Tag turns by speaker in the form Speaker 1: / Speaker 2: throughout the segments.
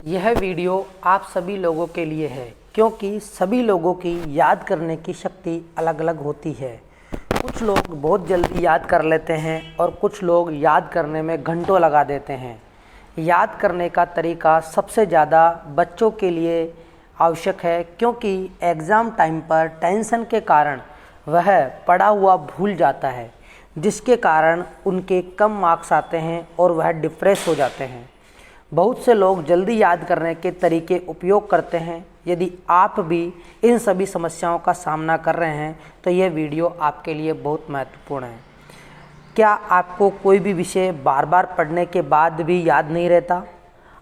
Speaker 1: यह वीडियो आप सभी लोगों के लिए है क्योंकि सभी लोगों की याद करने की शक्ति अलग अलग होती है। कुछ लोग बहुत जल्दी याद कर लेते हैं और कुछ लोग याद करने में घंटों लगा देते हैं। याद करने का तरीका सबसे ज़्यादा बच्चों के लिए आवश्यक है क्योंकि एग्ज़ाम टाइम पर टेंशन के कारण वह पढ़ा हुआ भूल जाता है, जिसके कारण उनके कम मार्क्स आते हैं और वह डिप्रेस हो जाते हैं। बहुत से लोग जल्दी याद करने के तरीके उपयोग करते हैं। यदि आप भी इन सभी समस्याओं का सामना कर रहे हैं तो यह वीडियो आपके लिए बहुत महत्वपूर्ण है। क्या आपको कोई भी विषय बार बार पढ़ने के बाद भी याद नहीं रहता?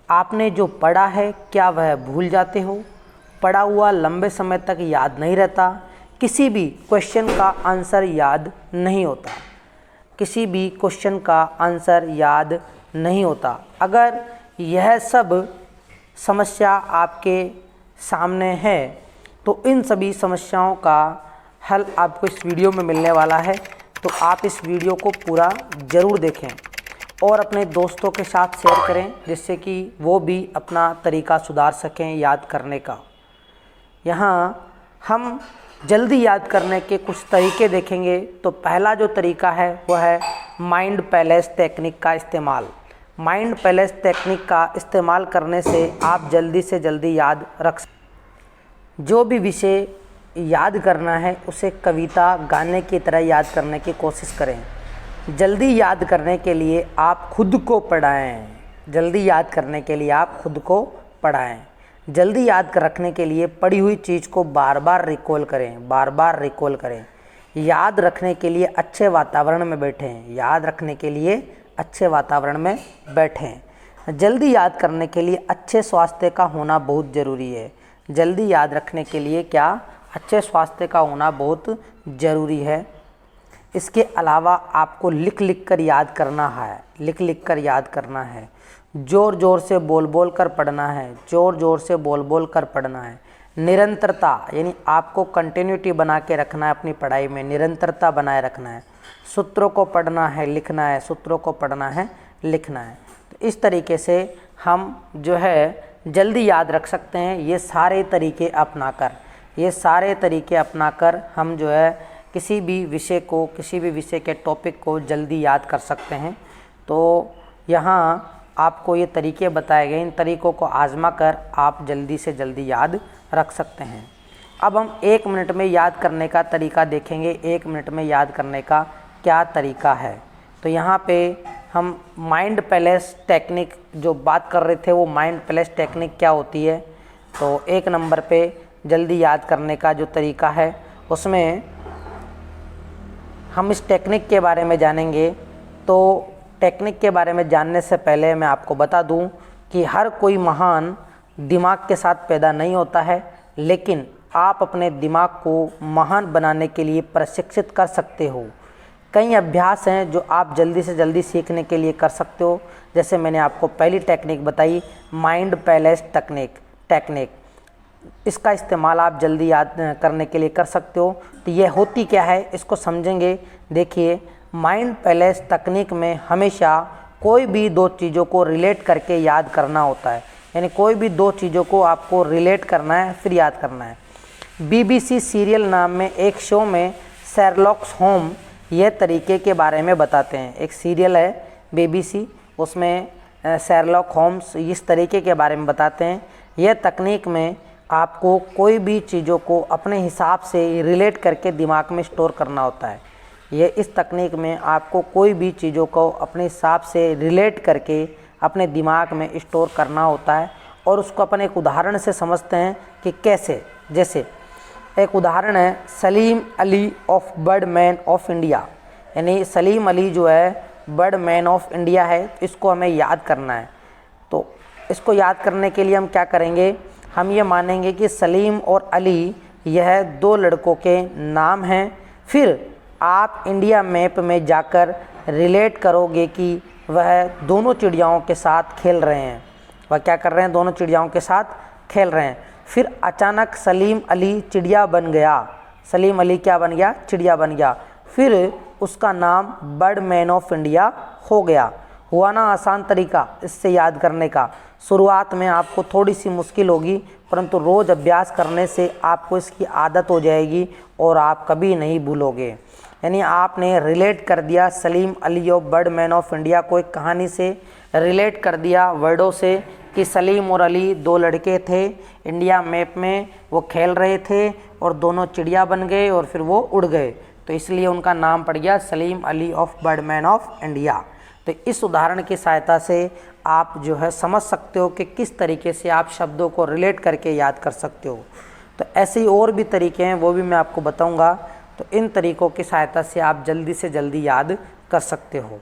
Speaker 1: आपने जो पढ़ा है क्या वह भूल जाते हो? पढ़ा हुआ लंबे समय तक याद नहीं रहता? किसी भी क्वेश्चन का आंसर याद नहीं होता? किसी भी क्वेश्चन का आंसर याद नहीं होता? अगर यह सब समस्या आपके सामने है तो इन सभी समस्याओं का हल आपको इस वीडियो में मिलने वाला है। तो आप इस वीडियो को पूरा ज़रूर देखें और अपने दोस्तों के साथ शेयर करें, जिससे कि वो भी अपना तरीका सुधार सकें याद करने का। यहाँ हम जल्दी याद करने के कुछ तरीके देखेंगे। तो पहला जो तरीका है वह है माइंड पैलेस टेक्निक का इस्तेमाल। माइंड पैलेस टेक्निक का इस्तेमाल करने से आप जल्दी से जल्दी याद रख जो भी विषय याद करना है उसे कविता गाने की तरह याद करने की कोशिश करें। जल्दी याद करने के लिए आप खुद को पढ़ाएं। जल्दी याद करने के लिए आप खुद को पढ़ाएं। जल्दी याद रखने के लिए पढ़ी हुई चीज़ को बार बार रिकॉल करें, बार बार रिकॉल करें। याद रखने के लिए अच्छे वातावरण में बैठें। याद रखने के लिए अच्छे वातावरण में बैठें। जल्दी याद करने के लिए अच्छे स्वास्थ्य का होना बहुत ज़रूरी है। जल्दी याद रखने के लिए क्या अच्छे स्वास्थ्य का होना बहुत ज़रूरी है। इसके अलावा आपको लिख लिख कर याद करना है। लिख लिख कर याद करना है। ज़ोर ज़ोर से बोल बोल कर पढ़ना है। ज़ोर ज़ोर से बोल बोल कर पढ़ना है। निरंतरता यानी आपको कंटिन्यूटी बना के रखना है। अपनी पढ़ाई में निरंतरता बनाए रखना है। सूत्रों को पढ़ना है, लिखना है। सूत्रों को पढ़ना है, लिखना है। तो इस तरीके से हम जो है जल्दी याद रख सकते हैं। ये सारे तरीके अपनाकर हम जो है किसी भी विषय के टॉपिक को जल्दी याद कर सकते हैं। तो यहाँ आपको ये तरीके बताए गए, इन तरीक़ों को आज़मा कर आप जल्दी से जल्दी याद रख सकते हैं। अब हम 1 मिनट में याद करने का तरीका देखेंगे। 1 मिनट में याद करने का क्या तरीका है। तो यहाँ पे हम माइंड पैलेस टेक्निक जो बात कर रहे थे, वो माइंड पैलेस टेक्निक क्या होती है। तो 1 नंबर पे जल्दी याद करने का जो तरीका है उसमें हम इस टेक्निक के बारे में जानेंगे। तो टेक्निक के बारे में जानने से पहले मैं आपको बता दूं कि हर कोई महान दिमाग के साथ पैदा नहीं होता है, लेकिन आप अपने दिमाग को महान बनाने के लिए प्रशिक्षित कर सकते हो। कई अभ्यास हैं जो आप जल्दी से जल्दी सीखने के लिए कर सकते हो। जैसे मैंने आपको पहली टेक्निक बताई, माइंड पैलेस टेक्निक। इसका इस्तेमाल आप जल्दी याद करने के लिए कर सकते हो। तो ये होती क्या है इसको समझेंगे। देखिए, माइंड पैलेस तकनीक में हमेशा कोई भी 2 चीज़ों को रिलेट करके याद करना होता है। यानी कोई भी 2 चीज़ों को आपको रिलेट करना है, फिर याद करना है। BBC सीरियल नाम में एक शो में शेरलॉक होम्स यह तरीके के बारे में बताते हैं। एक सीरियल है BBC, उसमें शेरलॉक होम्स इस तरीके के बारे में बताते हैं। यह तकनीक में आपको कोई भी चीज़ों को अपने हिसाब से रिलेट करके दिमाग में स्टोर करना होता है। इस तकनीक में आपको कोई भी चीज़ों को अपने हिसाब से रिलेट करके अपने दिमाग में स्टोर करना होता है और उसको अपन एक उदाहरण से समझते हैं कि कैसे। जैसे एक उदाहरण है Salim Ali of bird man of India. यानी सलीम अली जो है बर्ड मैन ऑफ इंडिया है, इसको हमें याद करना है। तो इसको याद करने के लिए हम क्या करेंगे, हम ये मानेंगे कि सलीम और अली यह 2 लड़कों के नाम हैं। फिर आप इंडिया मैप में जाकर रिलेट करोगे कि वह दोनों चिड़ियाओं के साथ खेल रहे हैं। वह क्या कर रहे हैं, दोनों चिड़ियाओं के साथ खेल रहे हैं। फिर अचानक सलीम अली चिड़िया बन गया। सलीम अली क्या बन गया, चिड़िया बन गया। फिर उसका नाम बर्ड मैन ऑफ इंडिया हो गया। हुआ ना आसान तरीका इससे याद करने का। शुरुआत में आपको थोड़ी सी मुश्किल होगी, परंतु रोज़ अभ्यास करने से आपको इसकी आदत हो जाएगी और आप कभी नहीं भूलोगे। यानी आपने रिलेट कर दिया Salim Ali of bird man of India को एक कहानी से, रिलेट कर दिया वर्डों से कि सलीम और अली दो लड़के थे, इंडिया मैप में वो खेल रहे थे और दोनों चिड़िया बन गए और फिर वो उड़ गए, तो इसलिए उनका नाम पड़ गया Salim Ali of Birdman of India. तो इस उदाहरण की सहायता से आप जो है समझ सकते हो कि किस तरीके से आप शब्दों को रिलेट करके याद कर सकते हो। तो ऐसे ही और भी तरीके हैं, वो भी मैं आपको बताऊंगा। तो इन तरीकों की सहायता से आप जल्दी से जल्दी याद कर सकते हो।